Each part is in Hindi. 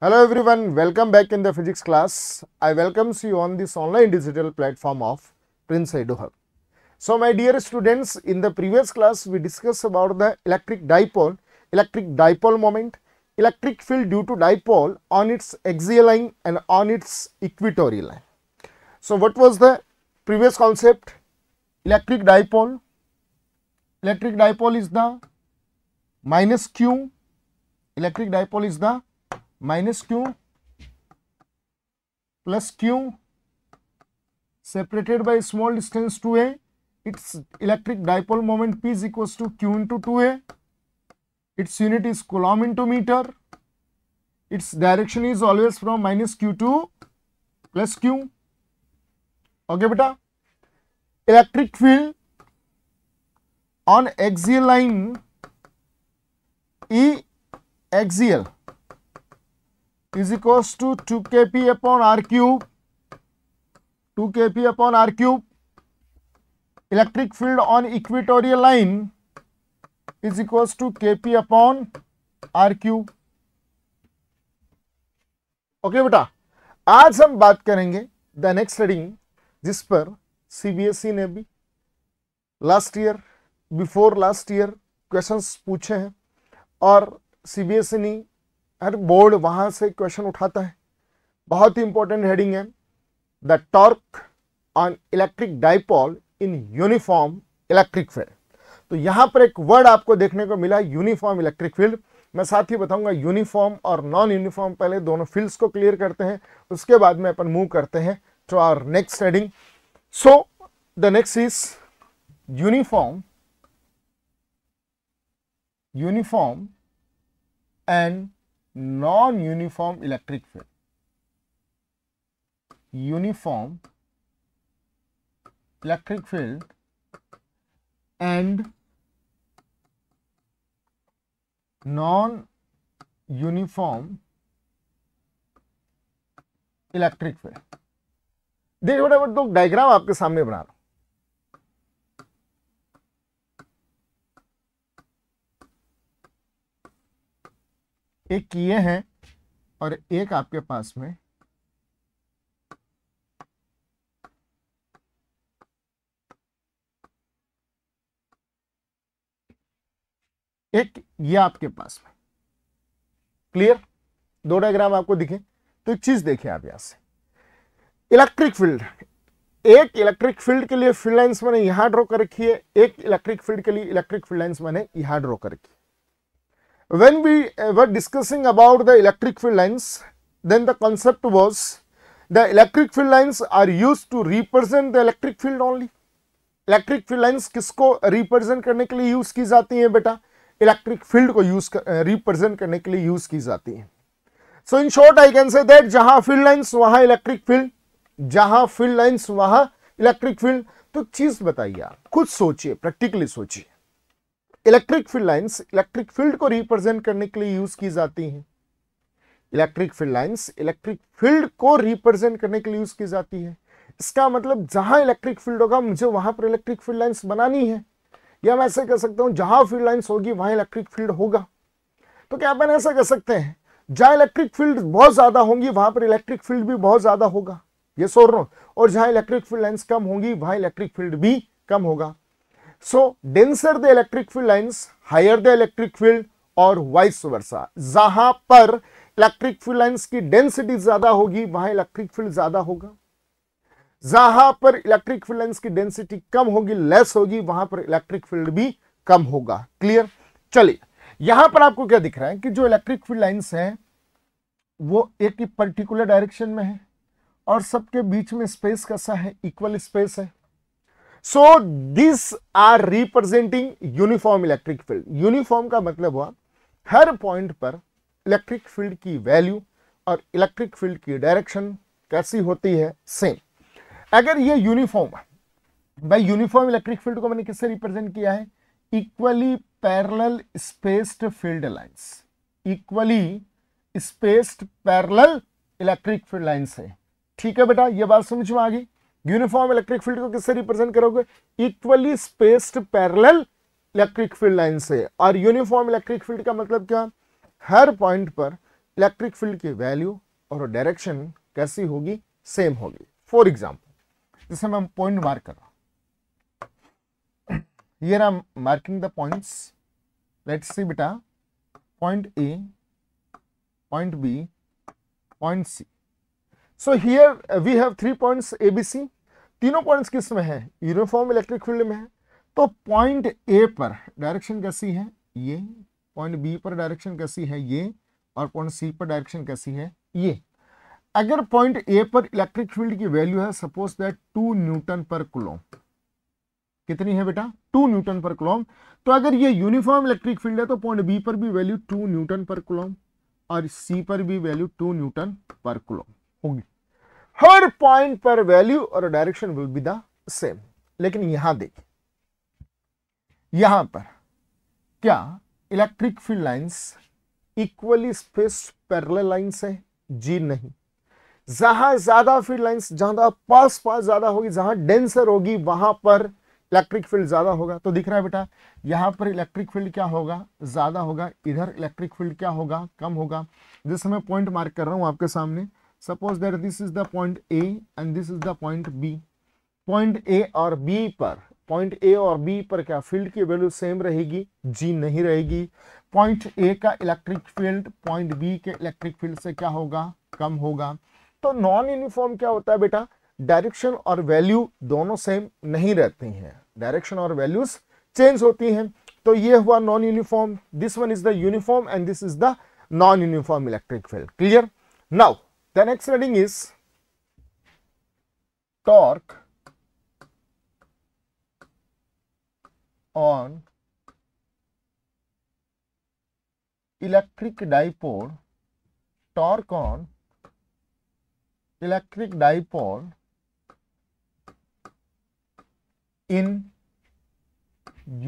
Hello everyone, welcome back in the physics class. I welcome you on this online digital platform of Prince EduHub. So my dear students, in the previous class we discussed about the electric dipole moment, electric field due to dipole on its axial line and on its equatorial line. So what was the previous concept? Electric dipole is the minus q, electric dipole is the minus q plus q separated by small distance 2a. Its electric dipole moment P is equals to q into 2a. Its unit is coulomb into meter. Its direction is always from minus q to plus q. Okay beta. Electric field on axial line E axial is equals to 2 kp upon r cube. 2 kp upon r cube. Electric field on equatorial line is equals to kp upon r cube. Okay बेटा, आज हम बात करेंगे द नेक्स्ट हेडिंग जिस पर सीबीएसई ने भी last year before last year questions पूछे हैं और सीबीएसई ने हर बोर्ड वहां से क्वेश्चन उठाता है. बहुत ही इंपॉर्टेंट हेडिंग है the torque on electric dipole in uniform electric field. तो यहां पर एक वर्ड आपको देखने को मिला, यूनिफॉर्म इलेक्ट्रिक फील्ड. मैं साथ ही बताऊंगा यूनिफॉर्म और नॉन यूनिफॉर्म, पहले दोनों फील्ड्स को क्लियर करते हैं, उसके बाद में अपन मूव करते हैं to our next heading. So the next is uniform and non-uniform electric field. Uniform electric field and non-uniform electric field. देखिए बेटा, तो डायग्राम आपके सामने बना रहा हूं. एक ये है और एक आपके पास में एक ये आपके पास में. क्लियर? दो डायग्राम आपको दिखे तो एक चीज देखिए आप यहां से. इलेक्ट्रिक फील्ड, एक इलेक्ट्रिक फील्ड के लिए फील्ड लाइंस मैंने यहां ड्रॉ कर रखी है, एक इलेक्ट्रिक फील्ड के लिए इलेक्ट्रिक फील्ड लाइंस मैंने यहां ड्रॉ कर रखी है. When we were discussing about the electric field lines, then the concept was the electric field lines are used to represent the electric field only. Electric field lines किसको represent करने के लिए यूज की जाती हैं बेटा? इलेक्ट्रिक फील्ड को रिप्रेजेंट करने के लिए यूज की जाती है. So in short I can say that जहां फील्ड लाइंस वहां इलेक्ट्रिक फील्ड, जहां फील्ड लाइंस वहां इलेक्ट्रिक फील्ड. तो चीज बताइए, आप खुद सोचिए, प्रैक्टिकली सोचिए. Electric field lines electric field को रिप्रेजेंट करने के लिए यूज की जाती हैं. Electric field lines electric field को रिप्रेजेंट करने के लिए यूज की जाती है. इसका मतलब जहां इलेक्ट्रिक फील्ड होगा मुझे वहां पर इलेक्ट्रिक फील्ड लाइंस बनानी है, या मैं ऐसे कह सकता हूं जहां फील्ड लाइंस होगी वहां इलेक्ट्रिक फील्ड होगा. तो क्या अपन ऐसा कह सकते हैं जहां इलेक्ट्रिक फील्ड बहुत ज्यादा होंगी वहां पर इलेक्ट्रिक फील्ड भी बहुत ज्यादा होगा, ये सोच रहा हूं, और जहां इलेक्ट्रिक फील्ड लाइंस कम होंगी वहां इलेक्ट्रिक फील्ड भी कम होगा. So denser the electric field lines, higher the electric field, और vice versa. जहां पर इलेक्ट्रिक फील्ड लाइंस की डेंसिटी ज्यादा होगी वहां इलेक्ट्रिक फील्ड ज्यादा होगा. जहां पर इलेक्ट्रिक फील्ड लाइंस की डेंसिटी कम होगी, लेस होगी, वहां पर इलेक्ट्रिक फील्ड भी कम होगा. क्लियर? चलिए, यहां पर आपको क्या दिख रहा है कि जो इलेक्ट्रिक फील्ड लाइंस है वो एक पर्टिकुलर डायरेक्शन में है और सबके बीच में स्पेस कैसा है? इक्वल स्पेस है. So these are representing uniform electric field. Uniform का मतलब हुआ हर पॉइंट पर इलेक्ट्रिक फील्ड की वैल्यू और इलेक्ट्रिक फील्ड की डायरेक्शन कैसी होती है? सेम. अगर ये यूनिफॉर्म है, भाई यूनिफॉर्म इलेक्ट्रिक फील्ड को मैंने किससे रिप्रेजेंट किया है? Equally parallel spaced field lines. Equally spaced parallel electric field lines है. ठीक है बेटा, ये बात समझ में आ गई. यूनिफॉर्म इलेक्ट्रिक फील्ड को किससे रिप्रेजेंट करोगे? Equally spaced parallel electric field line से। और यूनिफॉर्म इलेक्ट्रिक फील्ड का मतलब क्या? हर पॉइंट पर इलेक्ट्रिक फील्ड की वैल्यू और डायरेक्शन कैसी होगी, सेम होगी। फॉर एग्जाम्पल जैसे मैं पॉइंट मार्क कर रहा हूं, here I am marking the points, let's see बेटा, point A, point B, point C. So here we have 3 points A B C, तीनों पॉइंट्स किस में है, यूनिफॉर्म इलेक्ट्रिक फील्ड में है। तो पॉइंट ए पर डायरेक्शन कैसी है, ये, पॉइंट बी पर डायरेक्शन कैसी है, ये, और पॉइंट सी पर डायरेक्शन कैसी है, ये। अगर पॉइंट ए पर इलेक्ट्रिक फील्ड की वैल्यू है सपोज दैट 2 न्यूटन पर कूलम, कितनी है बेटा, 2 न्यूटन पर कूलम। तो अगर ये यूनिफॉर्म इलेक्ट्रिक फील्ड है तो पॉइंट बी पर भी वैल्यू 2 न्यूटन पर कूलम और सी पर भी वैल्यू 2 न्यूटन पर कूलम होगी। हर पॉइंट पर वैल्यू और direction will be the same. लेकिन यहां देखिए, यहां पर क्या electric field lines equally spaced parallel lines है, जी नहीं। जहां ज्यादा फील्ड लाइंस, जहां पास पास ज्यादा होगी, जहां डेंसर होगी, वहां पर इलेक्ट्रिक फील्ड ज्यादा होगा। तो दिख रहा है बेटा, यहां पर इलेक्ट्रिक फील्ड क्या होगा, ज्यादा होगा, इधर इलेक्ट्रिक फील्ड क्या होगा, कम होगा। जैसे मैं पॉइंट मार्क कर रहा हूं आपके सामने, suppose that this is the point A and this is the point B. Point A और बी पर, पॉइंट ए और बी पर क्या फील्ड की वैल्यू सेम रहेगी, जी नहीं रहेगी। पॉइंट ए का इलेक्ट्रिक फील्ड पॉइंट बी के इलेक्ट्रिक फील्ड से क्या होगा, कम होगा। तो नॉन यूनिफॉर्म क्या होता है बेटा, डायरेक्शन और वैल्यू दोनों सेम नहीं रहती हैं, डायरेक्शन और वैल्यूज चेंज होती हैं। तो ये हुआ non uniform, this one is the uniform and this is the non uniform electric field. Clear? Now the next reading is torque on electric dipole, torque on electric dipole in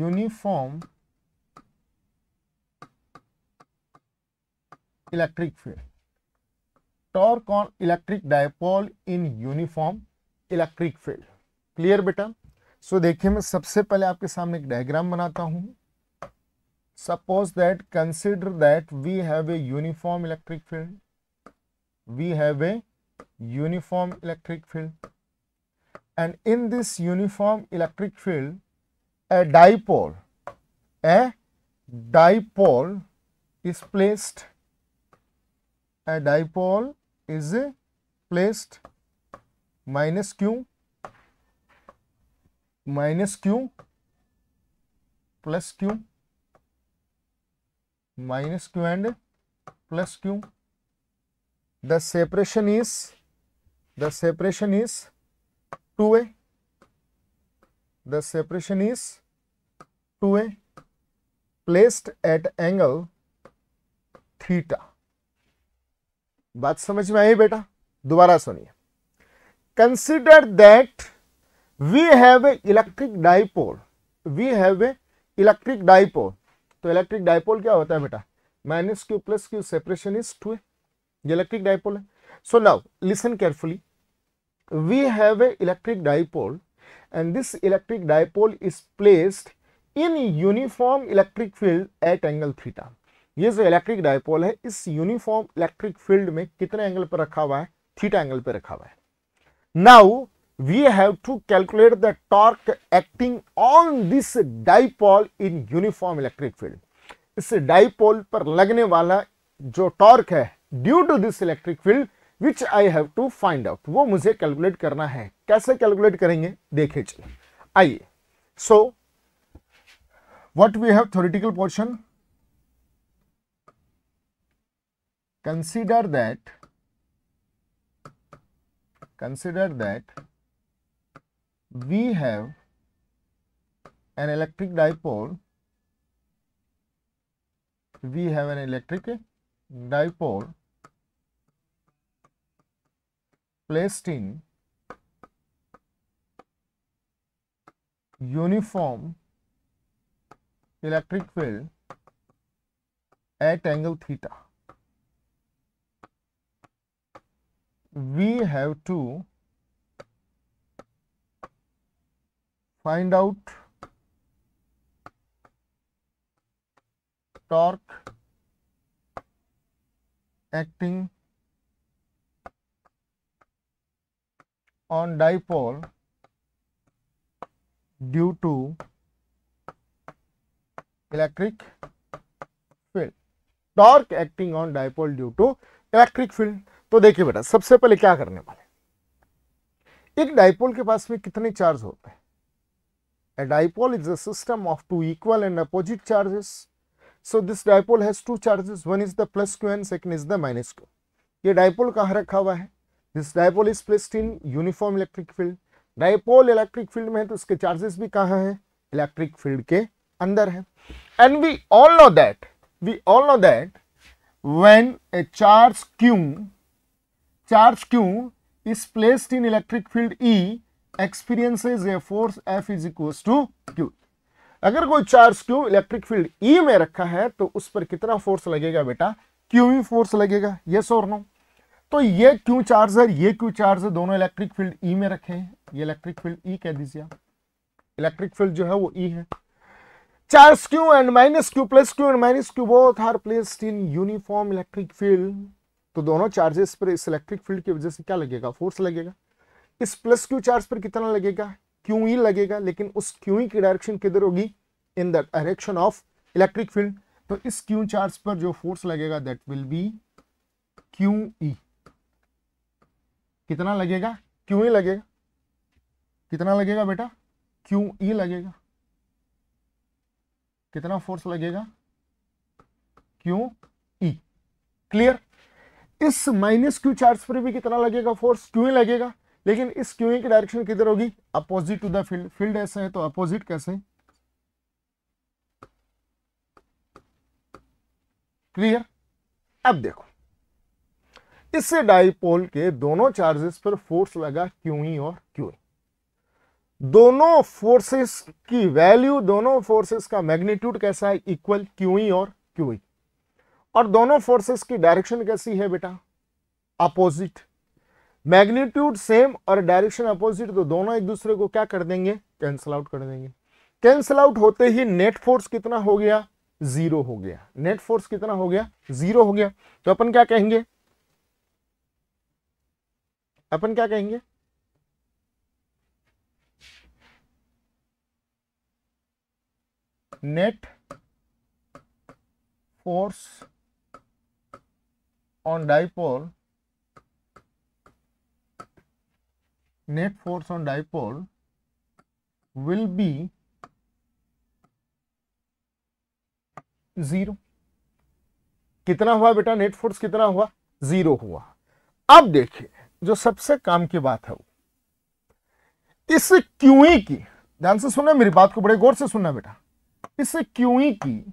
uniform electric field, torque on electric dipole in uniform electric field। Clear बेटा? सो देखिए, मैं सबसे पहले आपके सामने एक डायग्राम बनाता हूं। Suppose that, consider that we have a uniform electric field, we have a uniform electric field and in this uniform electric field a dipole is placed, a dipole is placed minus q plus q minus q and plus q. The separation is 2a, the separation is 2a placed at angle theta। बात समझ में आई बेटा? दोबारा सुनिए। Consider that we have an electric dipole, we have an electric dipole. तो इलेक्ट्रिक डाइपोल क्या होता है बेटा, minus q plus q, separation is 2a, ये इलेक्ट्रिक डाइपोल है। So now listen carefully, we have an electric dipole and this electric dipole is placed in uniform electric field at angle theta। ये जो इलेक्ट्रिक डाइपोल है इस यूनिफॉर्म इलेक्ट्रिक फील्ड में कितने एंगल पर रखा हुआ है, थीटा एंगल पर रखा हुआ है। Now we have to calculate the torque acting on this dipole in uniform electric field. इस डाइपोल पर लगने वाला जो टॉर्क है due to this electric field which I have to find out, वो मुझे कैलकुलेट करना है। कैसे कैलकुलेट करेंगे देखिए, चलिए आइए। So what we have, theoretical portion, consider that we have an electric dipole, we have an electric dipole placed in uniform electric field at angle theta। We have to find out torque acting on dipole due to electric field, torque acting on dipole due to electric field. तो देखिए बेटा, सबसे पहले क्या करने वाले, एक डाइपोल के पास में कितने चार्ज होते हैं? A dipole is a system of two equal and opposite charges. So this dipole has two charges. One is the plus q and second is the minus q. ये डाइपोल कहाँ रखा हुआ है? This dipole is placed in uniform electric field. Dipole electric field में है तो उसके चार्जेस भी कहाँ हैं? इलेक्ट्रिक फील्ड के अंदर है। And we all know that when a charge q is placed in electric field E experiences a force F is equals to Q। अगर कोई charge Q electric field E में रखा है तो उस पर कितना फोर्स लगेगा बेटा? Q फोर्स लगेगा। यस और नो? तो ये Q चार्ज है, ये Q चार्ज है, दोनों इलेक्ट्रिक फील्ड E में रखे हैं। ये इलेक्ट्रिक फील्ड E कह दीजिए आप, इलेक्ट्रिक फील्ड जो है वो E है। Charge Q and minus Q, plus Q and minus Q both are placed in uniform electric field। तो दोनों चार्जेस पर इस इलेक्ट्रिक फील्ड की वजह से क्या लगेगा? फोर्स लगेगा। इस प्लस Q चार्ज पर कितना लगेगा? QE लगेगा, लेकिन उस QE की डायरेक्शन किधर होगी? इन the direction of electric field. तो इस Q चार्ज पर जो फोर्स लगेगा दैट विल बी QE। कितना लगेगा? QE लगेगा। कितना लगेगा बेटा? QE लगेगा। कितना फोर्स लगेगा? QE। क्लियर? इस माइनस Q चार्ज पर भी कितना लगेगा? फोर्स QE लगेगा, लेकिन इस QE की डायरेक्शन किधर होगी? Opposite to the field. Field ऐसे है तो अपोजिट कैसे? क्लियर? अब देखो, इससे डाइपोल के दोनों चार्जेस पर फोर्स लगा QE और QE। दोनों फोर्सेस की वैल्यू, दोनों फोर्सेस का मैग्नीट्यूड कैसा है? इक्वल, QE और QE। और दोनों फोर्सेस की डायरेक्शन कैसी है बेटा? अपोजिट। मैग्नीट्यूड सेम और डायरेक्शन अपोजिट, तो दोनों एक दूसरे को क्या कर देंगे? कैंसिल आउट कर देंगे। कैंसिल आउट होते ही नेट फोर्स कितना हो गया? जीरो हो गया। नेट फोर्स कितना हो गया? जीरो हो गया। तो अपन क्या कहेंगे? अपन क्या कहेंगे? Net force on dipole, net force on dipole will be 0। कितना हुआ बेटा? नेट फोर्स कितना हुआ? 0 हुआ। अब देखिए, जो सबसे काम की बात है वो, इस QE की, ध्यान से सुनना मेरी बात को, बड़े गौर से सुनना बेटा। इस QE की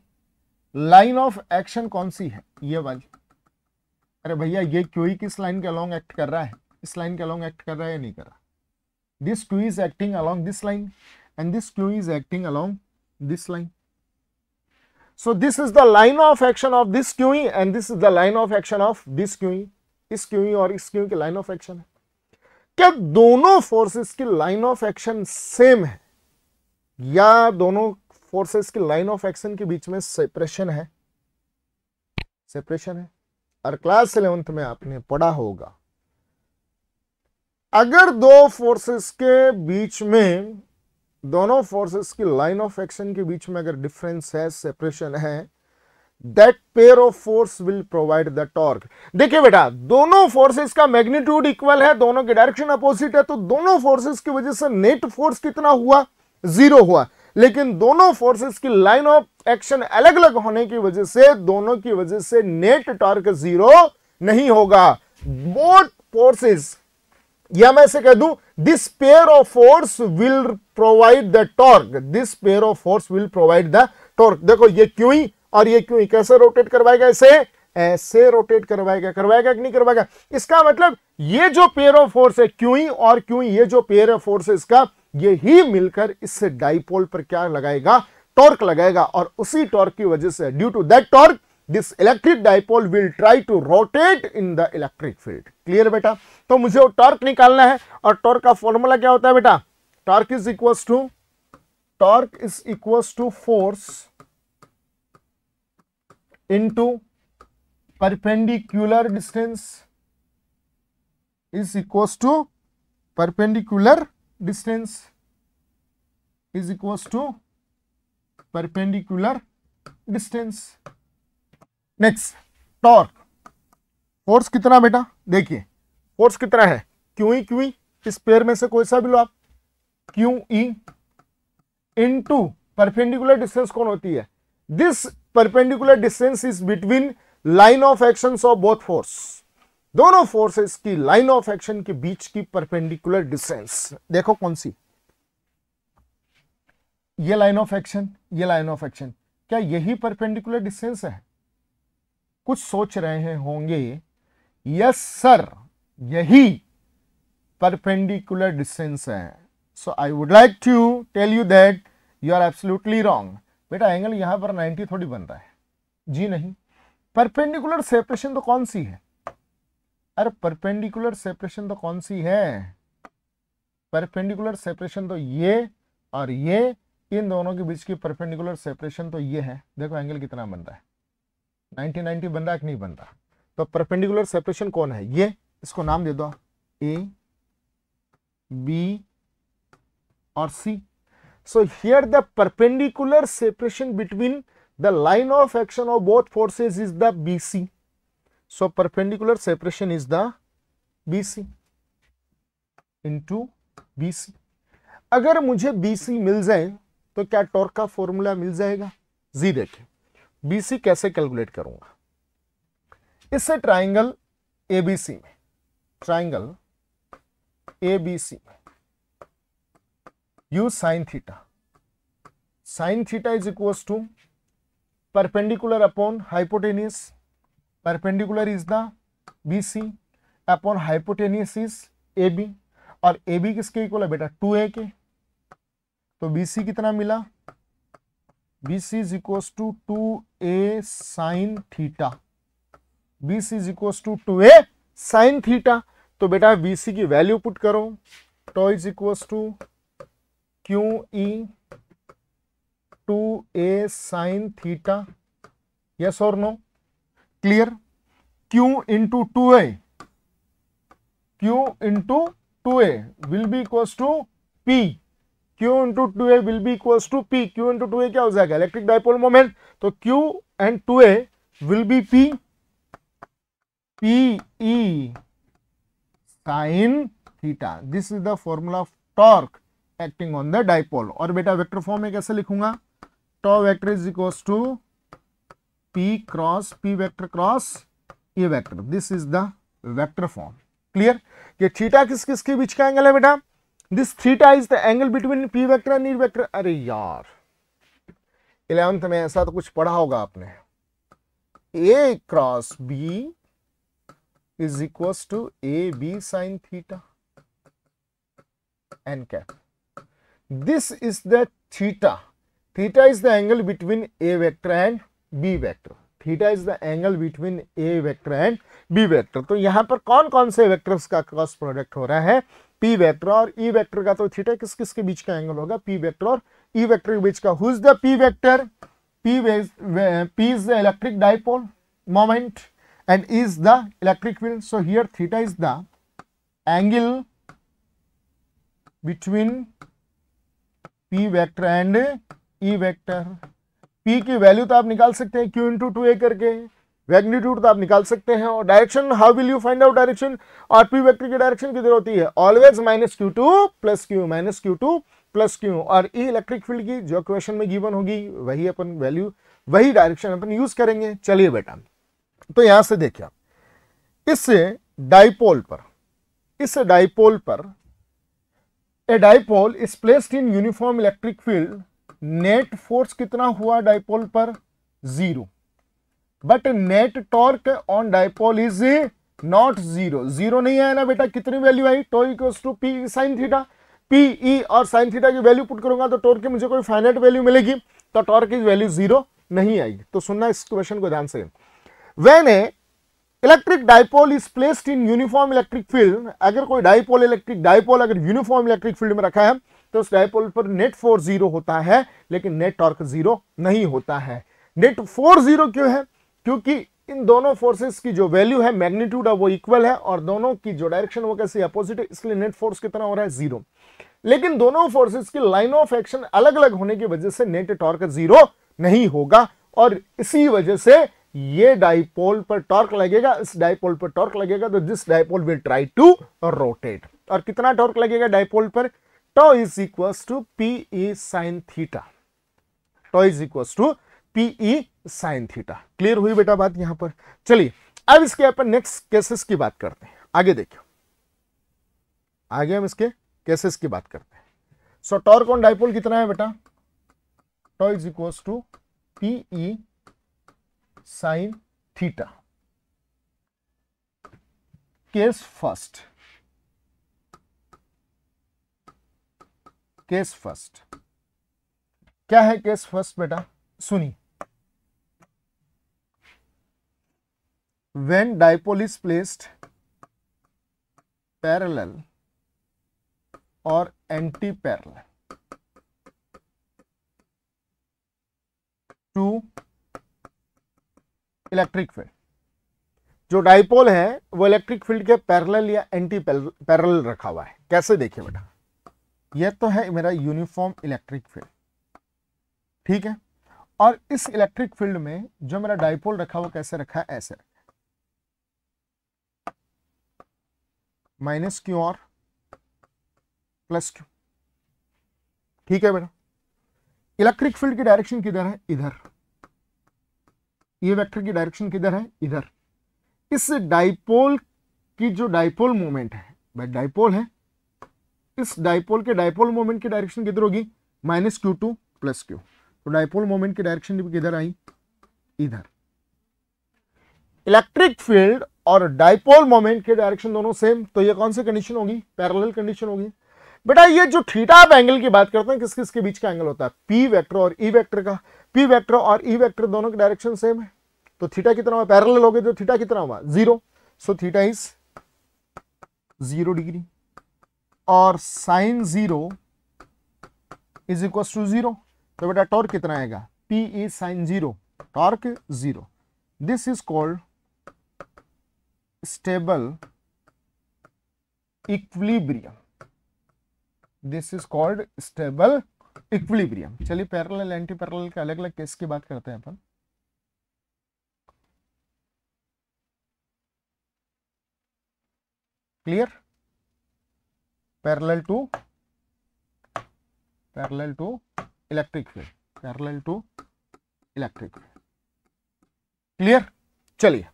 लाइन ऑफ एक्शन कौन सी है? ये वाली। अरे भैया, ये QE किस लाइन के अलोंग एक्ट कर रहा है? इस लाइन के अलोंग एक्ट कर रहा है या नहीं कर रहा? This QE is acting along this line and this QE is acting along this line. So this is the line of action of this QE and this is the line of action of this QE। इस QE और इस QE की लाइन ऑफ एक्शन है। क्या दोनों फोर्सेस की लाइन ऑफ एक्शन सेम है या दोनों फोर्सेस की लाइन ऑफ एक्शन के बीच में सेपरेशन है? सेपरेशन है। और क्लास 11th में आपने पढ़ा होगा, अगर दो फोर्सेस के बीच में, दोनों फोर्सेस की लाइन ऑफ एक्शन के बीच में अगर डिफरेंस है, सेपरेशन है, that pair of force will provide the torque. देखिए बेटा, दोनों फोर्सेस का मैग्नीट्यूड इक्वल है, दोनों की डायरेक्शन अपोजिट है, तो दोनों फोर्सेस की वजह से नेट फोर्स कितना हुआ? 0 हुआ। लेकिन दोनों फोर्सेस की लाइन ऑफ एक्शन अलग अलग होने की वजह से, दोनों की वजह से नेट टॉर्क 0 नहीं होगा। बोथ फोर्सेस, या मैं ऐसे कह दूं, this pair of force will provide the torque. This pair of force will provide the torque. देखो, ये QE और ये QE कैसे रोटेट करवाएगा? ऐसे रोटेट करवाएगा। करवाएगा कि नहीं करवाएगा? इसका मतलब ये जो पेयर ऑफ फोर्स है QE और QE, ये जो पेयर ऑफ फोर्स है इसका, ये ही मिलकर इस डाइपोल पर क्या लगाएगा? टॉर्क लगाएगा। और उसी टॉर्क की वजह से, due to that torque, this electric dipole will try to rotate in the electric field. Clear बेटा? तो मुझे वो टॉर्क निकालना है, और टॉर्क का फॉर्मूला क्या होता है बेटा? Torque is equals to force into perpendicular distance is equals to perpendicular distance is equals to perpendicular distance. Next torque, force कितना बेटा, देखिए फोर्स कितना है, क्यू ई, इस पेयर में से कोई सा भी लो आप, Q E into perpendicular distance कौन होती है, this perpendicular distance is between line of action of both force, दोनों फोर्सेस की लाइन ऑफ एक्शन के बीच की परपेंडिकुलर डिस्टेंस, देखो कौन सी, ये लाइन ऑफ एक्शन, ये लाइन ऑफ एक्शन, क्या यही परपेंडिकुलर डिस्टेंस है? कुछ सोच रहे हैं होंगे, यस सर यही परपेंडिकुलर डिस्टेंस है. So I would like to tell you that you are absolutely wrong. बेटा एंगल यहां पर 90 थोड़ी बन रहा है जी, नहीं. परपेंडिकुलर सेपरेशन तो कौन सी है, अरे परपेंडिकुलर सेपरेशन तो कौन सी है, परपेंडिकुलर सेपरेशन तो ये और ये, इन दोनों के बीच की परपेंडिकुलर सेपरेशन तो ये है. देखो एंगल कितना बन रहा है, 90 बन रहा है कि नहीं बन रहा. तो परपेंडिकुलर सेपरेशन कौन है, ये, इसको नाम दे दो ए बी और C. So here the perpendicular separation between the line of action of both forces is the BC. So perpendicular separation is the BC into BC. अगर मुझे BC मिल जाए तो क्या टॉर्क का फॉर्मूला मिल जाएगा जी. देखिए BC कैसे कैलकुलेट करूंगा, इससे ट्राइंगल ABC में, ट्राइंगल ABC में use sine theta, sine theta is equals to perpendicular upon hypotenuse, perpendicular is the BC upon hypotenuse is AB, और AB किसके इक्वल है बेटा 2a के. तो BC कितना मिला, BC is equals to 2a sin theta, BC is equals to 2a sin theta. तो बेटा BC की वैल्यू पुट करो, tau is equals to QE 2a sin theta, yes or no, clear. Q into 2a, Q into 2a will be equals to P, Q into 2a will be equals to P. Q into 2a क्या हो जाएगा, इलेक्ट्रिक डाइपोल मोमेंट. तो Q and 2a will be P, PE sin theta. This is the formula of torque acting on the dipole. और बेटा वेक्टर फॉर्म में कैसे लिखूंगा, tau vector is equals to P cross P vector cross E vector. This is the vector form. Clear. ये थीटा किस किस के बीच का एंगल है बेटा, this theta is the angle between P vector and E vector. अरे यार 11th में ऐसा तो कुछ पढ़ा होगा आपने, A cross B is equals to AB sine theta n cap. This is the theta, theta is the angle between A vector and B vector, theta is the angle between A vector and B vector. तो यहां पर कौन कौन से वेक्टर्स का क्रॉस प्रोडक्ट हो रहा है, P वेक्टर और E वेक्टर का. तो थीटा किस किस के बीच का एंगल होगा, P वेक्टर और E वेक्टर के बीच का. Who is the P vector, P is the electric dipole moment and is the electric field. So here theta is the angle between P vector and E vector. P की वैल्यू तो आप निकाल सकते हैं Q इंटू 2a करके, मैग्नीट्यूड तो आप निकाल सकते हैं, और direction how will you find out direction, और P वेक्टर की डायरेक्शन किधर होती है, always minus Q2 plus Q, minus Q2 plus Q. और E इलेक्ट्रिक फील्ड की जो इक्वेशन में गिवन होगी वही अपन वैल्यू, वही डायरेक्शन अपन यूज करेंगे. चलिए बेटा, तो यहां से देखिए आप, इस डाइपोल पर a dipole is placed in uniform electric field. Net force कितना हुआ डाइपोल पर, 0, but net torque on dipole is not 0. 0 नहीं आया ना बेटा, कितनी वैल्यू आई, tau equals to P sine theta. P E और साइन थीटा की वैल्यू पुट करूंगा तो टॉर्क की मुझे कोई फाइनाइट वैल्यू मिलेगी, तो टॉर्क की वैल्यू 0 नहीं आएगी. तो सुनना इस क्वेश्चन को ध्यान से. When A electric dipole is placed in uniform electric field, अगर कोई डाइपोल इलेक्ट्रिक डाइपोल अगर यूनिफॉर्म इलेक्ट्रिक फील्ड में रखा है तो उस डाइपोल पर नेट फोर्स 0 होता है, लेकिन नेट टॉर्क 0 नहीं होता है. नेट फोर्स 0 क्यों है, क्योंकि इन दोनों फोर्सेस की जो वैल्यू है, मैग्नीट्यूड है, वो इक्वल है और दोनों की जो डायरेक्शन वो कैसी अपोजिट है, इसलिए नेट फोर्स कितना हो रहा है, 0। लेकिन दोनों फोर्सेस की लाइन ऑफ एक्शन अलग अलग होने की वजह से नेट टॉर्क 0 नहीं होगा और इसी वजह से ये डाइपोल पर टॉर्क लगेगा, इस डाइपोल पर टॉर्क लगेगा, तो this dipole will try to rotate. और कितना टॉर्क लगेगा डाइपोल पर, tau is equals to P E sine theta, tau is equals to P E sine theta. Clear हुई बेटा बात यहां पर। चलिए अब इसके अपन नेक्स्ट केसेस की बात करते हैं। आगे देखियो, आगे हम इसके केसेस की बात करते हैं। सो टॉर्क ऑन डाइपोल कितना है बेटा, tau is equals to P E sine theta. Case first, case first क्या है, केस फर्स्ट बेटा सुनिए। When dipole is placed parallel or anti-parallel to electric field, जो डाइपोल है वो इलेक्ट्रिक फील्ड के पैरेलल या एंटी पैरेलल रखा हुआ है। कैसे देखिए बेटा, ये तो है मेरा यूनिफॉर्म इलेक्ट्रिक फील्ड, ठीक है, और इस इलेक्ट्रिक फील्ड में जो मेरा डाइपोल रखा हुआ कैसे रखा है, ऐसे माइनस क्यू और प्लस क्यू, ठीक है बेटा। इलेक्ट्रिक फील्ड की डायरेक्शन किधर है, इधर, ये वेक्टर की डायरेक्शन किधर है, इधर। इस डाइपोल की जो डाइपोल मोमेंट है, भाई डाइपोल है, इस डाइपोल के डाइपोल मोमेंट की डायरेक्शन किधर होगी, minus q to plus Q. तो डाइपोल मोमेंट की डायरेक्शन भी किधर आई, इधर। इलेक्ट्रिक फील्ड और डाइपोल मोमेंट के डायरेक्शन दोनों सेम, तो ये कौन सी कंडीशन होगी, पैरेलल कंडीशन होगी। बेटा ये जो थीटा आप एंगल की बात करते हैं, किस किस के बीच का एंगल होता है, पी वेक्टर और ई वेक्टर का। पी वेक्टर और ई वेक्टर दोनों की डायरेक्शन सेम है, तो थीटा कितना हुआ, पैरेलल हो गए तो थीटा कितना हुआ, 0। सो थीटा इज 0 डिग्री और साइन 0 इज इक्वल टू 0। तो बेटा टॉर्क कितना आएगा, P E sine 0, torque 0। This is called stable equilibrium, this is called stable equilibrium। चलिए पैरेलल एंटी पैरेलल के अलग अलग केस की बात करते हैं अपन। Clear, parallel to electric field, parallel to electric field. Clear, चलिए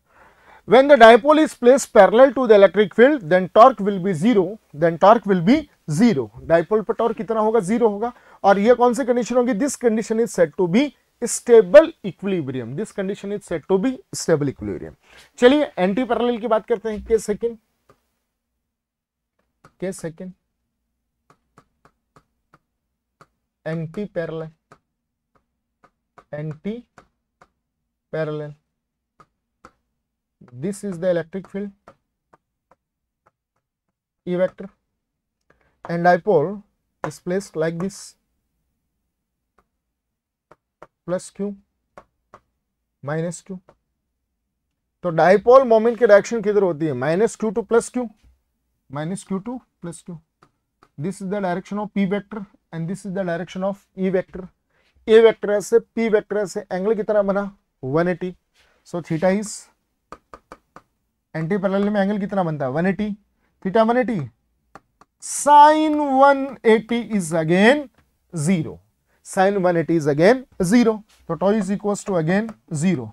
when the dipole is placed parallel to the electric field then torque will be 0, then torque will be 0। Dipole पर टॉर्क कितना होगा, 0 होगा। और ये कौन सी कंडीशन होगी, this condition is said to be stable equilibrium, this condition is said to be stable equilibrium. चलिए एंटी पैरेलल की बात करते हैं। Case second, case second anti parallel, anti parallel, this is the electric field E vector and dipole is placed like this, plus q minus q। तो डाइपोल मोमेंट की डायरेक्शन किधर होती है, minus q to plus q, minus q to plus q. This is the direction of P vector and this is the direction of E vector. A vector से पी वेक्टर से एंगल कितना बना, 180। So theta is, anti parallel में एंगल कितना बनता है, 180, theta 180, sine 180 is again 0, sine 180 is again 0। तो tau is equals to again 0,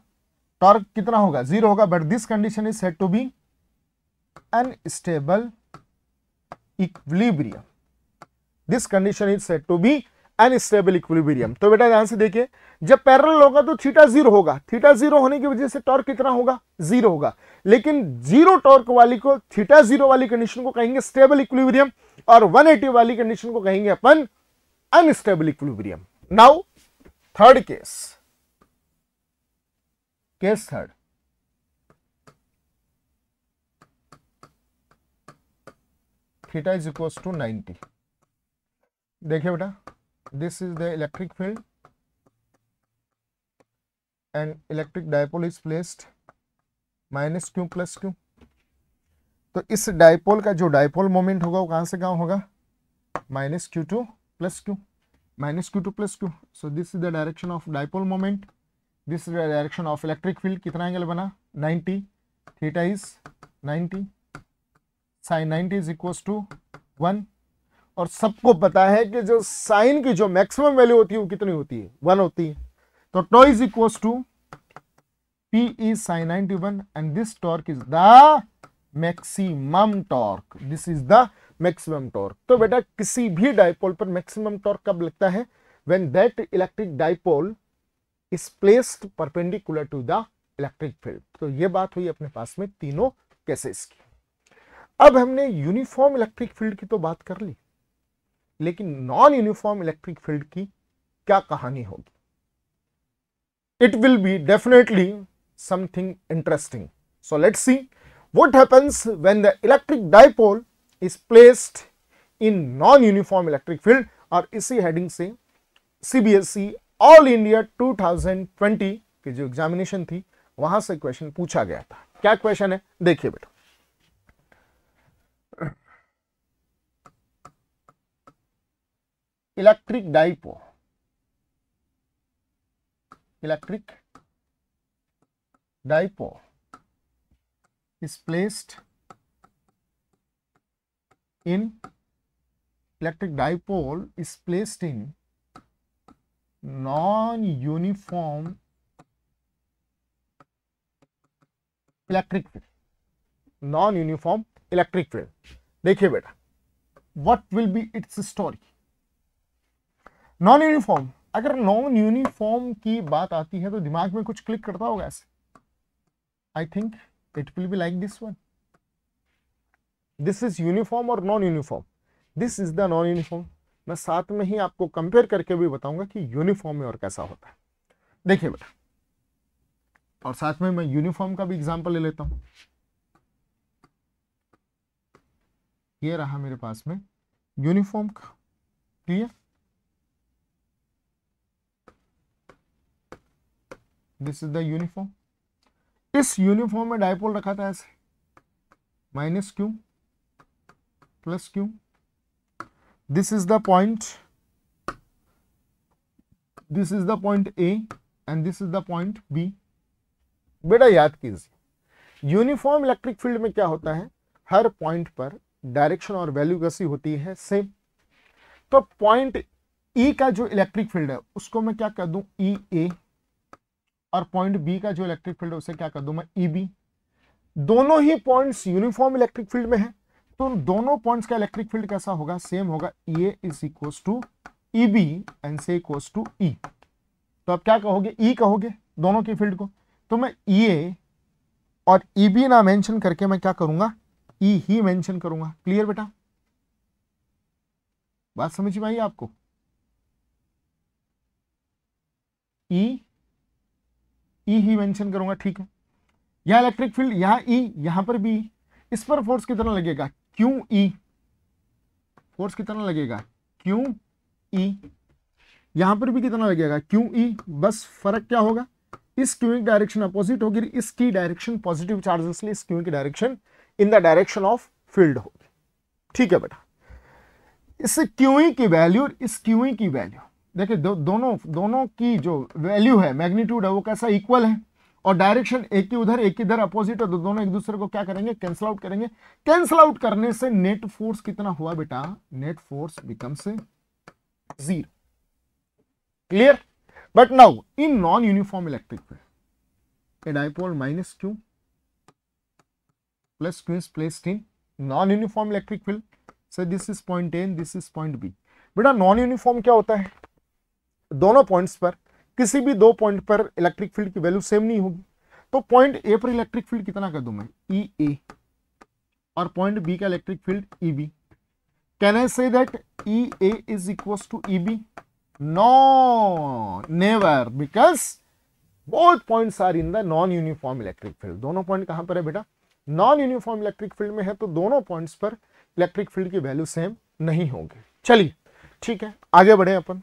torque कितना होगा, 0 होगा। But this condition is said to be unstable equilibrium, this condition is said to be unstable equilibrium. तो बेटा ध्यान से देखिए, जब पैरेलल होगा तो थीटा 0 होगा, थीटा 0 होने की वजह से टॉर्क कितना होगा, 0 होगा। लेकिन 0 टॉर्क वाली को, थीटा 0 वाली कंडीशन को कहेंगे स्टेबल इक्विलिब्रियम और 180 वाली कंडीशन को कहेंगे अपन unstable equilibrium. Now third case, case third, theta is equal to 90। देखिए बेटा, this is the electric field and electric dipole is placed minus q plus Q. तो इस डाइपोल का जो डाइपोल मोमेंट होगा वो कहां से कहां होगा, minus q to plus q, minus q to plus q. So this is the direction of dipole moment, this is the direction of electric field. कितना एंगल बना, 90, theta is 90, sine 90 is equals to 1। और सबको पता है कि जो साइन की जो मैक्सिमम वैल्यू होती है वो कितनी होती है, 1 होती है। तो tau is equals to P is sin 91 and this torque is the maximum torque. This is the maximum torque. तो बेटा किसी भी डाइपोल पर मैक्सिमम टॉर्क कब लगता है, when that electric dipole is placed perpendicular to the electric field. तो ये बात हुई अपने पास में तीनों केसेस की। अब हमने यूनिफॉर्म इलेक्ट्रिक फील्ड की तो बात कर ली, लेकिन नॉन यूनिफॉर्म इलेक्ट्रिक फील्ड की क्या कहानी होगी? It will be definitely something interesting. So let's see what happens when the electric dipole is placed in non-uniform electric field। और इसी हेडिंग से CBSE ऑल इंडिया 2020 की जो एग्जामिनेशन थी वहां से क्वेश्चन पूछा गया था। क्या क्वेश्चन है देखिए बेटा, electric dipole is placed in non-uniform electric field। देखिए बेटा, what will be its story? Non uniform, अगर नॉन यूनिफॉर्म की बात आती है तो दिमाग में कुछ क्लिक करता होगा ऐसे। I think it will be like this one. This is uniform और non uniform. This is the non uniform. मैं साथ में ही आपको कंपेयर करके भी बताऊंगा कि यूनिफॉर्म में और कैसा होता है। देखिए बेटा, और साथ में मैं यूनिफॉर्म का भी एग्जांपल ले लेता हूं। ये रहा मेरे पास में यूनिफॉर्म का, clear? This is the uniform. इस यूनिफॉर्म में डाइपोल रखा था ऐसे, minus q plus q. This is the point A and this is the point B. बेटा याद कीजिए, यूनिफॉर्म इलेक्ट्रिक फील्ड में क्या होता है, हर पॉइंट पर डायरेक्शन और वैल्यू कैसी होती है, सेम। तो पॉइंट ई का जो इलेक्ट्रिक फील्ड है उसको मैं क्या कर दूं, ई ए, और पॉइंट बी का जो इलेक्ट्रिक फील्ड है उसे क्या कर दूं मैं, ई बी। दोनों ही पॉइंट्स यूनिफॉर्म इलेक्ट्रिक फील्ड में है, तो दोनों पॉइंट्स का इलेक्ट्रिक फील्ड कैसा होगा, सेम होगा। E A is equals to E B and C equals to E. तो आप क्या कहोगे, ई कहोगे दोनों की फील्ड को। तो मैं ई ए और ई बी ना मेंशन करके मैं क्या करूंगा, ई ही मेंशन करूंगा। क्लियर बेटा, बात समझ में आई आपको? ई ही मेंशन करूंगा, ठीक है। यह इलेक्ट्रिक फील्ड, यहां ई, यहां पर भी। इस पर फोर्स कितना लगेगा, क्यू ई। फोर्स कितना लगेगा, क्यू ई। यहां पर भी कितना लगेगा, क्यू ई। बस फर्क क्या होगा, इस क्यू की डायरेक्शन अपोजिट होगी, इसकी डायरेक्शन पॉजिटिव चार्ज, इसलिए इस क्यू की direction in the direction of field होगी। ठीक है बेटा, इस क्यू की वैल्यू, इस क्यू की वैल्यू देखिए, दोनों की जो वैल्यू है, मैग्नीट्यूड है, वो कैसा इक्वल है, और डायरेक्शन एक की उधर एक की इधर अपोजिट है, तो दोनों एक दूसरे को क्या करेंगे, कैंसिल आउट करेंगे। कैंसिल आउट करने से नेट फोर्स कितना हुआ बेटा, net force becomes 0। Clear? But now in non uniform electric field, a dipole minus q plus q is placed in non uniform electric field. So this is point A, this is point B. बेटा नॉन यूनिफॉर्म क्या होता है, दोनों पॉइंट्स पर, किसी भी दो पॉइंट पर इलेक्ट्रिक फील्ड की वैल्यू सेम नहीं होगी। तो पॉइंट ए पर इलेक्ट्रिक फील्ड कितना कर दूं मैं, ई ए, और पॉइंट बी का electric field E B. Can I say that E A is equals to E B? No, never, because both points are in the non uniform electric field. दोनों पॉइंट कहां पर है बेटा, नॉन यूनिफॉर्म इलेक्ट्रिक फील्ड में है, तो दोनों पॉइंट्स पर इलेक्ट्रिक फील्ड की वैल्यू सेम नहीं होंगे। चलिए ठीक है, आगे बढ़े अपन।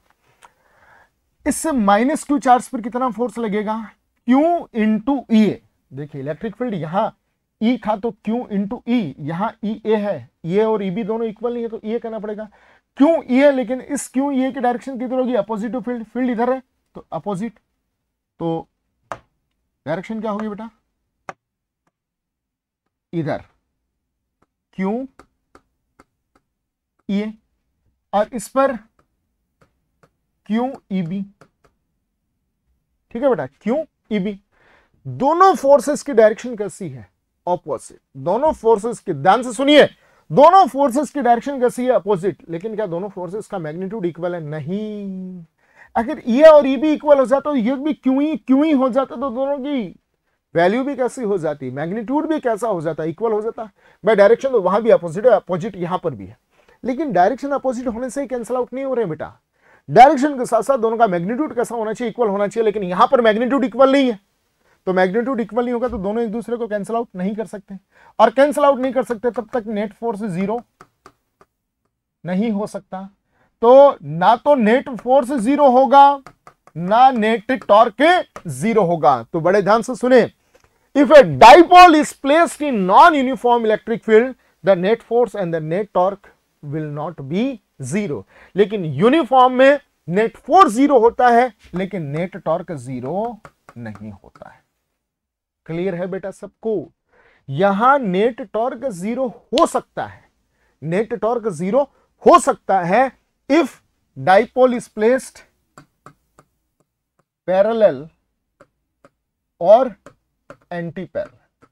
इससे माइनस क्यू चार्ज पर कितना फोर्स लगेगा, क्यू इंटू ई ए। देखिए इलेक्ट्रिक फील्ड यहाँ E था तो Q इंटू ई, यहाँ ई ए है, ये और ई बी दोनों इक्वल नहीं है तो ये करना पड़ेगा। क्यों ई है, लेकिन इस क्यों ई की डायरेक्शन किधर होगी, अपोजिट टू फील्ड, फील्ड इधर है तो अपोजिट, तो डायरेक्शन क्या होगी बेटा, इधर क्यों ई, और इस पर क्यों ई बी। ठीक है बेटा, क्यों ई बी। दोनों फोर्सेस की डायरेक्शन कैसी है, ऑपोजिट। दोनों फोर्सेस की, ध्यान से सुनिए, दोनों फोर्सेस की डायरेक्शन कैसी है, अपोजिट। लेकिन क्या दोनों फोर्सेस का मैग्नीट्यूड इक्वल है, नहीं। अगर ये और ये भी इक्वल हो जाता तो ये भी क्यों ही हो जाता, तो दोनों की वैल्यू भी कैसी हो जाती, मैग्नीट्यूड भी कैसा हो जाता, इक्वल हो जाता। बाय डायरेक्शन तो वहां भी अपोजिट है, अपोजिट यहां पर भी है, लेकिन डायरेक्शन अपोजिट होने से ही कैंसिल आउट नहीं हो रहे बेटा। डायरेक्शन के साथ साथ दोनों का मैग्नीट्यूड कैसा होना चाहिए, इक्वल होना चाहिए, लेकिन यहां पर मैग्नीट्यूड इक्वल नहीं है, तो मैग्नीट्यूड इक्वल नहीं होगा तो दोनों एक दूसरे को कैंसिल आउट नहीं कर सकते, और कैंसिल आउट नहीं कर सकते तब तक नेट फोर्स जीरो नहीं हो सकता। तो ना तो नेट फोर्स जीरो होगा, ना नेट टॉर्क जीरो होगा। तो बड़े ध्यान से सुने, if A dipole is placed in non uniform electric field, the net force and the net torque will not be zero. लेकिन यूनिफॉर्म में नेट फोर्स जीरो होता है, लेकिन नेट टॉर्क जीरो नहीं होता है। क्लियर है बेटा सबको? यहां नेट टॉर्क जीरो हो सकता है, नेट टॉर्क जीरो हो सकता है if dipole is placed parallel और एंटी पैरेलल।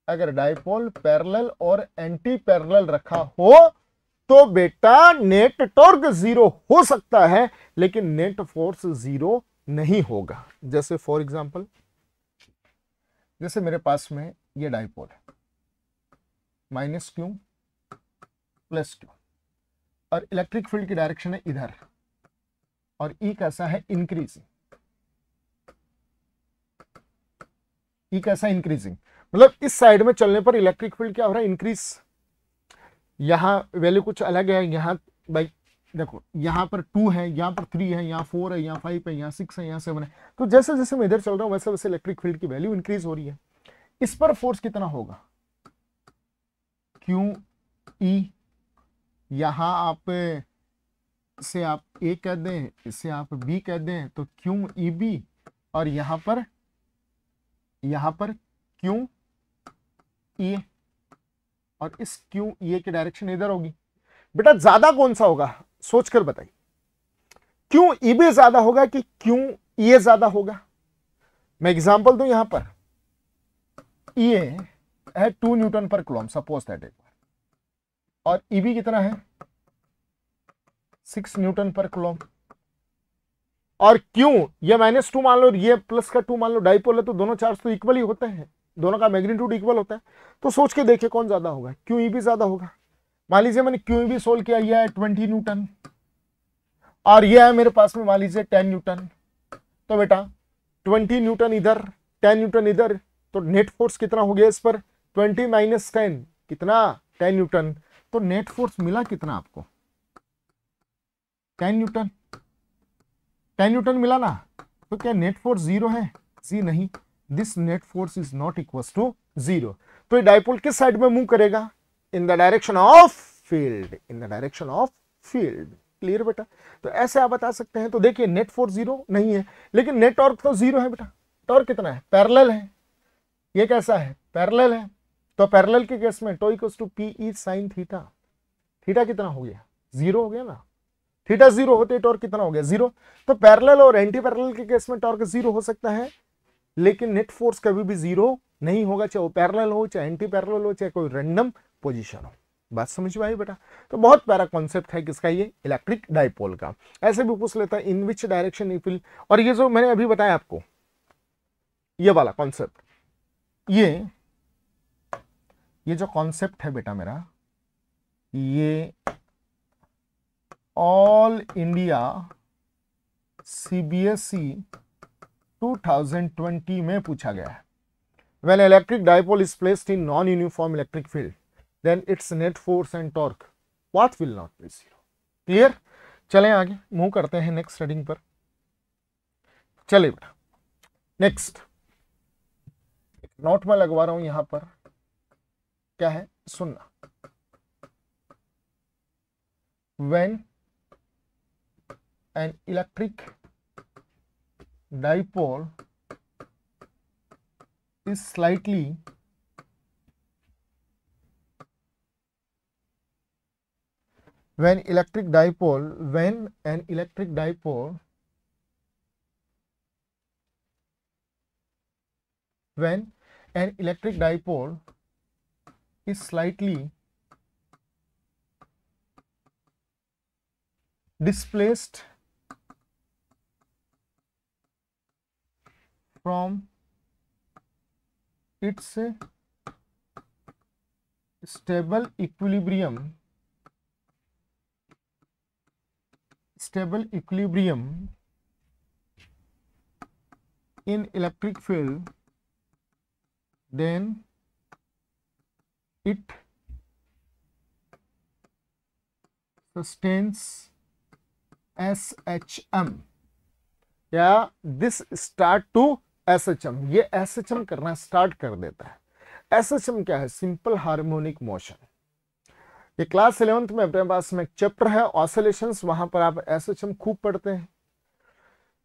अगर डाइपोल पैरेलल और एंटी पैरेलल रखा हो तो बेटा नेट टॉर्क जीरो हो सकता है, लेकिन नेट फोर्स जीरो नहीं होगा। जैसे फॉर एग्जांपल, जैसे मेरे पास में ये डाइपोल है, माइनस क्यू प्लस क्यू, और इलेक्ट्रिक फील्ड की डायरेक्शन है इधर, और ई कैसा है, इंक्रीजिंग। ई कैसा, इंक्रीजिंग, मतलब इस साइड में चलने पर इलेक्ट्रिक फील्ड क्या हो रहा है, इंक्रीज। यहां वैल्यू कुछ अलग है, यहां भाई देखो यहां पर 2 है, यहां पर 3 है, यहां 4 है, यहां 5 है, यहां 6 है, यहां 7 है। तो जैसे जैसे मैं इधर चल रहा हूं वैसे वैसे इलेक्ट्रिक फील्ड की वैल्यू इंक्रीज हो रही है। इस पर फोर्स कितना होगा, क्यू ई, यहां आप इसे आप ए कह दें, इसे आप बी कह दें, तो क्यू ई बी, और यहां पर क्यू ई, और इस क्यू ई की डायरेक्शन इधर होगी। बेटा ज्यादा कौन सा होगा, सोचकर बताइए, क्यों ई बी ज्यादा होगा कि क्यों ई ज्यादा होगा। मैं एग्जांपल दूं, यहां पर ई है 2 न्यूटन पर कूलम, सपोज दैट, एक बार, और ई बी कितना है 6 न्यूटन पर कूलम, और क्यों ये -2 मान लो, ये प्लस का 2 मान लो, डाइपोल है तो दोनों चार्ज तो इक्वल ही होते हैं, दोनों का मैग्नीट्यूड इक्वल होता है। तो सोच के देखिए कौन ज्यादा होगा, क्यों ई बी ज्यादा होगा। मान लीजिए मैंने क्यू भी सोल्व किया, यह है 20 न्यूटन, और यह है मेरे पास में मान लीजिए 10 न्यूटन। तो बेटा 20 न्यूटन इधर, 10 न्यूटन इधर, तो नेट फोर्स कितना हो गया इस पर, 20 माइनस 10 कितना, 10 न्यूटन। तो नेट फोर्स मिला कितना आपको, 10 न्यूटन, 10 न्यूटन मिला ना। तो क्या नेट फोर्स जीरो है, जी नहीं, this net force is not equal to zero. तो ये डाइपोल किस साइड में मूव करेगा, in the direction of field, in the direction of field. Clear बेटा? तो ऐसे आप बता सकते हैं। तो देखिए नेट फोर्स जीरो नहीं है, लेकिन नेट टॉर्क तो जीरो है बेटा। टॉर्क कितना है, पैरेलल है, ये कैसा है, पैरेलल है। तो पैरेलल के केस में torque equals to P E sine theta. Theta कितना हो गया, जीरो हो गया ना, थीटा जीरो होते टॉर्क कितना हो गया, जीरो। तो पैरेलल और एंटी पैरेलल के केस में टॉर्क जीरो हो सकता है, लेकिन नेट फोर्स कभी भी जीरो नहीं होगा, चाहे वो पैरेलल हो, चाहे एंटी पैरेलल हो, चाहे कोई रैंडम पोजीशन हो। बात समझ में आई बेटा? तो बहुत प्यारा कॉन्सेप्ट है किसका, ये इलेक्ट्रिक डाइपोल का। ऐसे भी पूछ लेता है इन विच डायरेक्शन इट विल, और ये जो मैंने अभी बताया आपको ये वाला कॉन्सेप्ट, ये जो कॉन्सेप्ट है बेटा मेरा, ये ऑल इंडिया सीबीएसई 2020 में पूछा गया है। When electric dipole is placed in non-uniform electric field, then its net force and torque what will not be zero. Clear? चलें आगे, मूव करते हैं नेक्स्ट हेडिंग पर। चलिए बेटा नेक्स्ट, नोट में लगवा रहा हूं यहां पर, क्या है सुनना। When an electric dipole is slightly when an electric dipole is slightly displaced from its stable equilibrium in electric field, then it sustains SHM या this start to SHM, ये SHM करना स्टार्ट कर देता है। SHM क्या है? Simple harmonic motion. ये क्लास 11th में अपने पास में एक चैप्टर है ऑसिलेशंस, वहां पर आप SHM खूब पढ़ते हैं।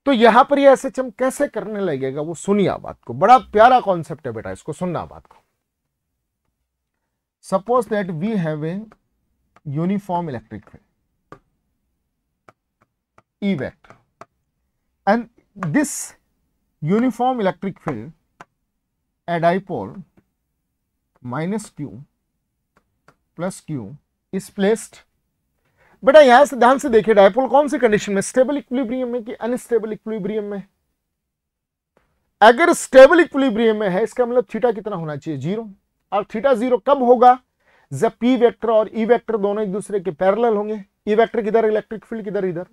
तो यहां पर ये SHM कैसे करने लगेगा वो सुनिए आप बात को, बड़ा प्यारा कॉन्सेप्ट है बेटा, इसको सुनना बात को। Suppose that we have a uniform electric field E vector and this uniform electric field, a dipole minus Q plus Q is placed। बेटा यहां से ध्यान से देखिए, डायपोल कौन सी कंडीशन में, स्टेबल इक्विलिब्रियम में कि अनस्टेबल इक्विलिब्रियम में? अगर स्टेबल इक्विलिब्रियम में है इसका मतलब थीटा कितना होना चाहिए? 0। और थीटा 0 कब होगा? जब P वेक्टर और E वेक्टर दोनों एक दूसरे के पैरेलल होंगे। E वेक्टर किधर, इलेक्ट्रिक फील्ड किधर, इधर,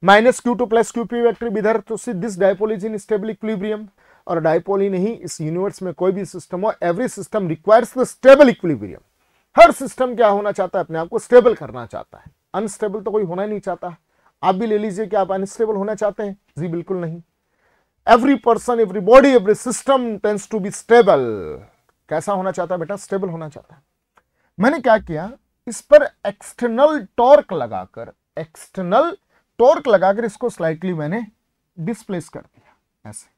minus Q2 plus QP vector इधर। तो this dipole is in stable equilibrium. और डायपोल ही नहीं, इस यूनिवर्स में कोई भी सिस्टम हो, every system requires the stable equilibrium. Her system क्या होना चाहता है? अपने आप को स्टेबल करना चाहता है। अनस्टेबल तो कोई होना ही नहीं चाहता। आप भी ले लीजिए कि आप अनस्टेबल होना चाहते हैं? जी बिल्कुल नहीं। Every person, every body, every system tends to be stable. कैसा होना चाहता है बेटा? स्टेबल होना चाहता है। मैंने क्या किया, इस पर एक्सटर्नल टॉर्क लगाकर इसको स्लाइटली मैंने डिस्प्लेस कर दिया। ऐसे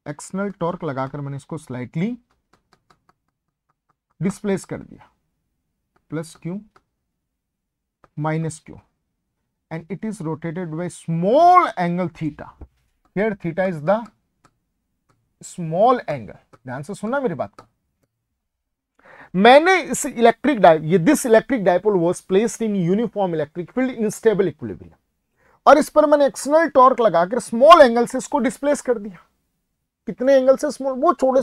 एक्सटर्नल टॉर्क लगाकर मैंने इसको स्लाइटली डिस्प्लेस कर दिया। Plus Q minus Q and it is rotated by small angle theta. Here theta is the small angle. ध्यान से सुनना मेरी बात को। मैंने इस this electric dipole was placed in uniform electric field in stable equilibrium और इस पर मैंने एक्सटर्नल टॉर्क लगाकर स्मॉल एंगल से इसको डिस्प्लेस कर दिया। कितने एंगल से? स्मॉल, बहुत छोटे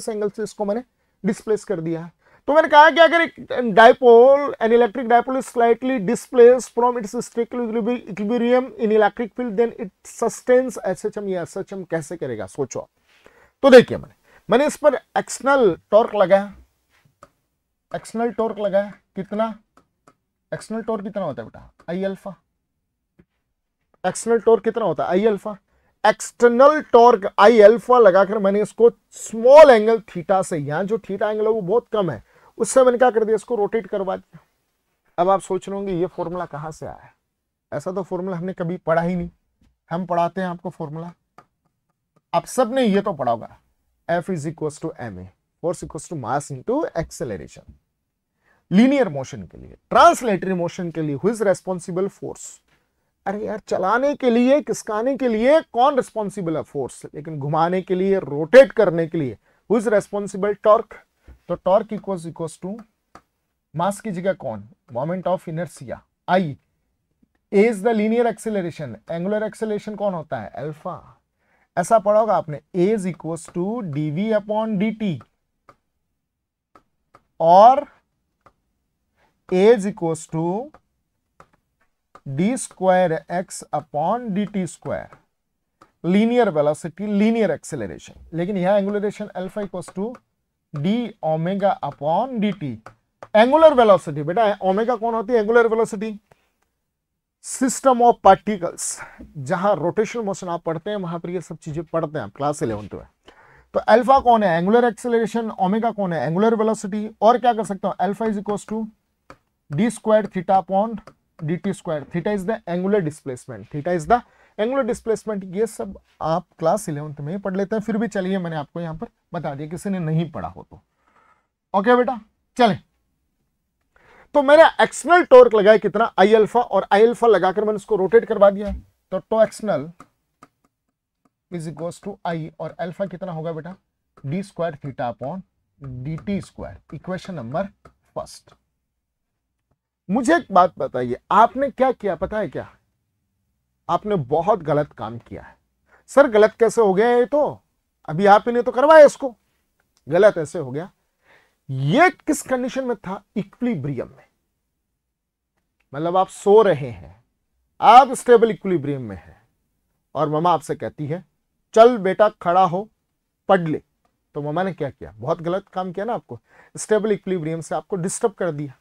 से एंगल से इसको मैंने डिस्प्लेस कर दिया है। तो मैंने कहा कि अगर एक dipole, an electric dipole is slightly displaced from its stable equilibrium in electric field, then it sustains SHM। ये SHM कैसे करेगा सोचो आप। तो देखिए मैंने इस पर एक्सटर्नल टॉर्क लगाया। कितना? एक्सटर्नल टॉर्क कितना होता है बेटा? I alpha. एक्सटर्नल टॉर्क कितना होता है? I alpha. External torque I alpha लगाकर मैंने इसको स्मॉल एंगल थीटा से, यहां जो थीटा एंगल है वो बहुत कम है, उससे मैंने क्या कर दिया, इसको रोटेट करवा दिया। अब आप सोच रहे होंगे ये फॉर्मूला कहां से आया है? ऐसा तो फॉर्मूला हमने कभी पढ़ा ही नहीं। हम पढ़ाते हैं आपको फॉर्मूला, आप सबने ये तो पढ़ा होगा, F is equal to ma, force equal to mass into acceleration. Linear motion के लिए, ट्रांसलेटरी मोशन के लिए हु इज रेस्पॉन्सिबल? फोर्स। अरे यार, चलाने के लिए, किसकाने के लिए कौन रिस्पॉन्सिबल है? फोर्स। लेकिन घुमाने के लिए, रोटेट करने के लिए हु इज रेस्पॉन्सिबल? टॉर्क। तो टॉर्क इक्वल्स टू मास की जगह कौन? Moment of inertia I। A is the linear acceleration, angular acceleration कौन होता है? अल्फा। ऐसा पढ़ा होगा आपने, A is equals to dv upon dt और A is equals to D square X upon dt square. Linear velocity, linear acceleration. लेकिन यह angular acceleration alpha equals to D omega upon dt। Angular velocity बेटा, ओमेगा कौन होती है? Angular velocity. System of particles, जहां रोटेशनल मोशन आप पढ़ते हैं वहां पर ये सब चीजें पढ़ते हैं आप क्लास 11th में। तो अल्फा कौन है, एंगुलर एक्सेलरेशन, ओमेगा कौन है, एंगुलर वेलोसिटी, और क्या कर सकता हूं, alpha is equal to D square theta upon D T square, theta is the angular displacement, theta is the angular displacement. ये सब आप क्लास 11th में पढ़ लेते हैं, फिर भी चलिए मैंने आपको यहां पर बता दिया, किसी ने नहीं पढ़ा हो तो। ओके बेटा, चले। तो मैंने एक्सटर्नल टॉर्क लगाया कितना, आई अल्फा, और आई अल्फा लगाकर मैंने उसको रोटेट करवा दिया, तो tau external is equal to I, और अल्फा कितना होगा बेटा, D square theta upon D T square, equation number first. मुझे एक बात बताइए, आपने क्या किया पता है क्या, आपने बहुत गलत काम किया है। सर गलत कैसे हो गया, ये तो अभी आप ही ने तो करवाया इसको, गलत ऐसे हो गया। ये किस कंडीशन में था, इक्विलिब्रियम में, मतलब आप सो रहे हैं, आप स्टेबल इक्विलिब्रियम में हैं, और मम्मा आपसे कहती है चल बेटा खड़ा हो पढ़ ले, तो मम्मा ने क्या किया, बहुत गलत काम किया ना, आपको स्टेबल इक्विलिब्रियम से आपको डिस्टर्ब कर दिया।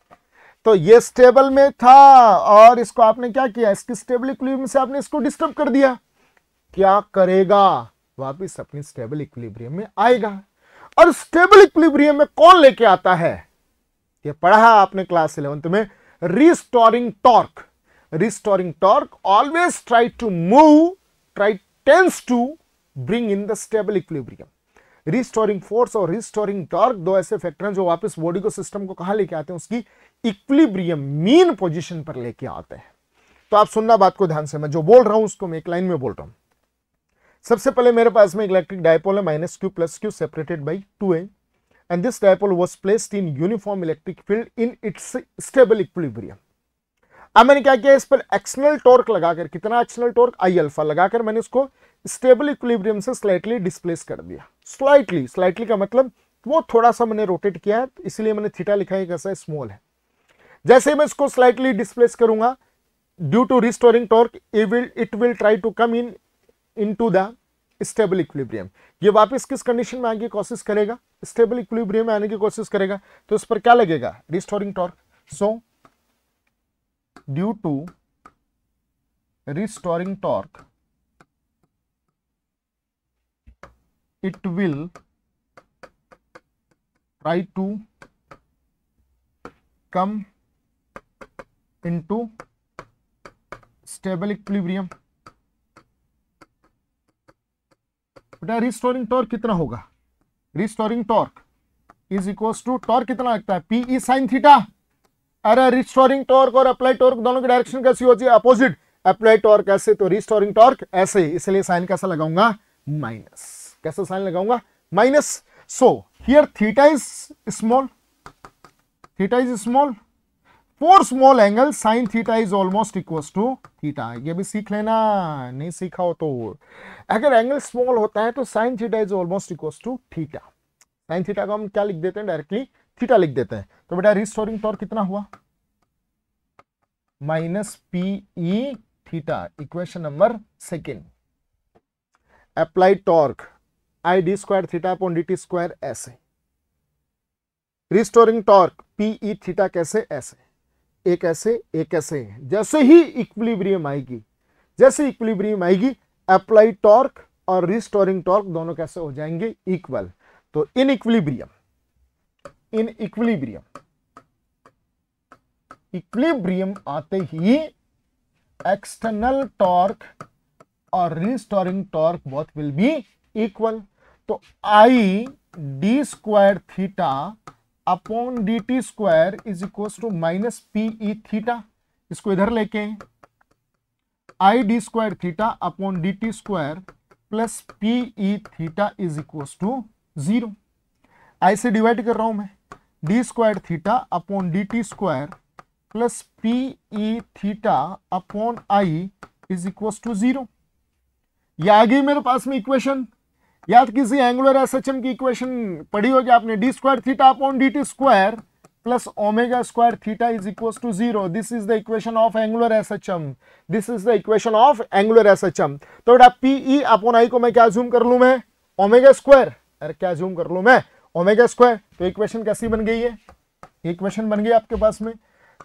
तो ये स्टेबल में था और इसको आपने क्या किया, इसकी स्टेबल इक्विलिब्रियम से आपने इसको डिस्टर्ब कर दिया, क्या करेगा, वापिस अपनी स्टेबल इक्विलिब्रियम में आएगा। और स्टेबल इक्विलिब्रियम में कौन लेके आता है, ये पढ़ा आपने क्लास 11th में, restoring torque. Restoring torque always try to move, try tends to bring in the stable equilibrium. Restoring force और रिस्टोरिंग टॉर्क दो ऐसे फैक्टर हैं जो वापस बॉडी को, सिस्टम को कहां लेके आते हैं, उसकी इक्विलिब्रियम मीन पोजीशन पर लेके आते हैं। तो आप सुनना बात को ध्यान से, मैं जो बोल रहा हूं उसको मैं एक लाइन में बोल रहा हूं। सबसे पहले मेरे पास में इलेक्ट्रिक डायपोल है, minus q plus Q separated by 2a, and this dipole was placed in uniform electric field in its stable equilibrium. अब मैंने क्या किया, इस पर एक्सटर्नल टॉर्क लगाकर, कितना एक्सटर्नल टॉर्क, आई अल्फा लगाकर मैंने इसको स्टेबल इक्विलिब्रियम से स्लाइटली डिस्प्लेस कर दिया। स्लाइटली, स्लाइटली का मतलब वो थोड़ा सा मैंने रोटेट किया है, इसलिए मैंने थीटा लिखा है, कैसा स्मॉल है। जैसे मैं इसको स्लाइटली डिस्प्लेस करूंगा, due to restoring torque it will try to come into the stable equilibrium. ये वापस किस कंडीशन में आने की कोशिश करेगा, स्टेबल इक्विलिब्रियम में आने की कोशिश करेगा। तो इस पर क्या लगेगा, restoring torque. So due to restoring torque it will try to come into stable equilibrium। बेटा रिस्टोरिंग टॉर्क कितना होगा, restoring torque is equals to, torque कितना लगता है, पीई साइन थीटा। अरे रिस्टोरिंग टॉर्क और अप्लाई टॉर्क दोनों की डायरेक्शन कैसी होती है, अपोजिट। अप्लाई टॉर्क ऐसे तो रिस्टोरिंग टॉर्क ऐसे, इसलिए साइन कैसा लगाऊंगा, माइनस। कैसा साइन लगाऊंगा, minus. So here theta is small, theta is small, for small angle sine theta is almost equal to theta. ये भी सीख लेना, नहीं सीखा हो तो। अगर एंगल स्मॉल होता है तो sine theta is almost equal to theta. Sine theta को हम क्या लिख देते हैं, डायरेक्टली थीटा लिख देते हैं। तो बेटा रिस्टोरिंग टॉर्क कितना हुआ, minus PE theta, equation number second. Applied torque I D square theta upon D T square, ऐसे। रिस्टोरिंग टॉर्क पीई थीटा कैसे, ऐसे, एक ऐसे एक ऐसे। जैसे ही इक्विलिब्रियम आएगी, जैसे इक्विलिब्रियम आएगी, अप्लाइड टॉर्क और रिस्टोरिंग टॉर्क दोनों कैसे हो जाएंगे, इक्वल। तो in equilibrium, in equilibrium, equilibrium आते ही एक्सटर्नल टॉर्क और restoring torque both will be equal. तो I D square theta upon D T square is equal to minus PE theta. इसको इधर लेके I D square theta upon D T square plus PE theta is equal to 0। I से डिवाइड कर रहा हूं मैं, d square theta upon D T square plus PE theta upon I is equal to 0। ये आ गई मेरे पास में इक्वेशन। याद किसी एंगुलर एसएचएम की इक्वेशन पढ़ी होगी आपने, d square theta upon D T square plus omega square theta is equal to 0। This is the equation of angular SHM, this is the equation of angular SHM. तो बेटा पीई अपॉन आई को मैं क्या जूम कर लूं, मैं ओमेगा स्क्वायर, अरे क्या जूम कर लूं मैं, ओमेगा स्क्वायर। तो इक्वेशन कैसी बन गई है, इक्वेशन बन गई आपके पास में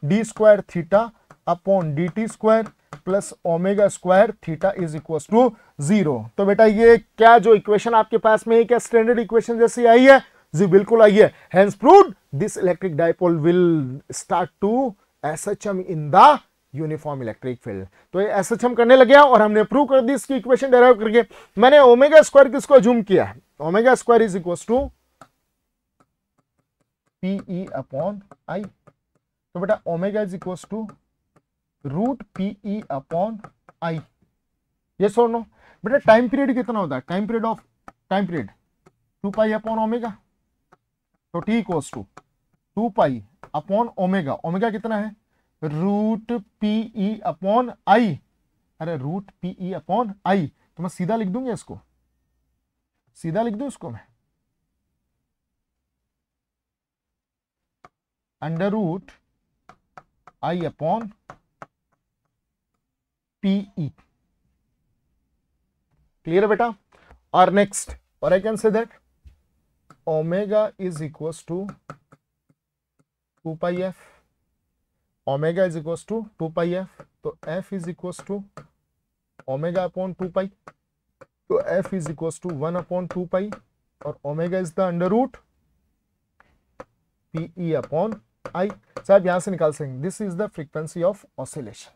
d square theta upon D T square plus omega square theta is equal to 0। तो बेटा ये क्या जो इक्वेशन आपके पास में है, क्या स्टैंडर्ड इक्वेशन जैसी आई है? जी बिल्कुल आई है। Hence proved this electric dipole will start to SHM in the uniform electric field. तो ये एसएचएम करने लगे और हमने प्रूव कर दी इसकी इक्वेशन डेराइव करके। मैंने ओमेगा स्क्वायर किसको अज्यूम किया है? Omega square is equal to PE upon I. तो बेटा omega is equal to root PE upon I. ये सो नो बेटा टाइम पीरियड कितना होता है? Time period 2 pi upon omega. तो T equals to 2 pi upon omega. Omega कितना है? Root PE upon I. अरे रूट पीई अपॉन आई, तो मैं सीधा लिख दूंगा इसको, सीधा लिख दूं इसको मैं, under root I upon PE. Clear है बेटा? और नेक्स्ट, और I can say that omega is equals to 2 pi F. Omega is equals to 2 pi F, तो F is equals to omega upon 2 pi. तो F is equals to 1 upon 2 pi और omega is the under root PE upon I. साहब यहां से निकाल सकेंगे this is the frequency of oscillation.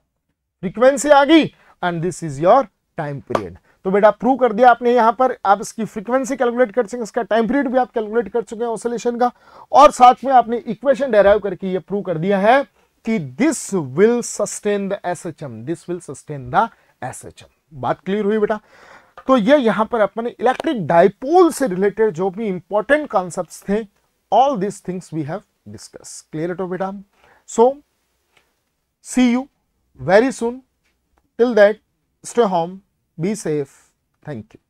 Frequency आ गई and this is your time period. तो बेटा प्रूव कर दिया आपने, यहां पर आप इसकी फ्रीक्वेंसी कैलकुलेट कर सकेंगे, इसका टाइम पीरियड भी आप कैलकुलेट कर चुके हैं ऑसिलेशन का, और साथ में आपने इक्वेशन डेराइव करके ये प्रूव कर दिया है कि this will sustain the SHM, this will sustain the SHM. बात क्लियर हुई बेटा? तो ये यहां पर अपने इलेक्ट्रिक डाइपोल से रिलेटेड जो भी इंपॉर्टेंट कॉन्सेप्ट्स थे, all this things we have discuss. Clear है तो बेटा? So see you very soon. Till that, stay home, be safe. Thank you.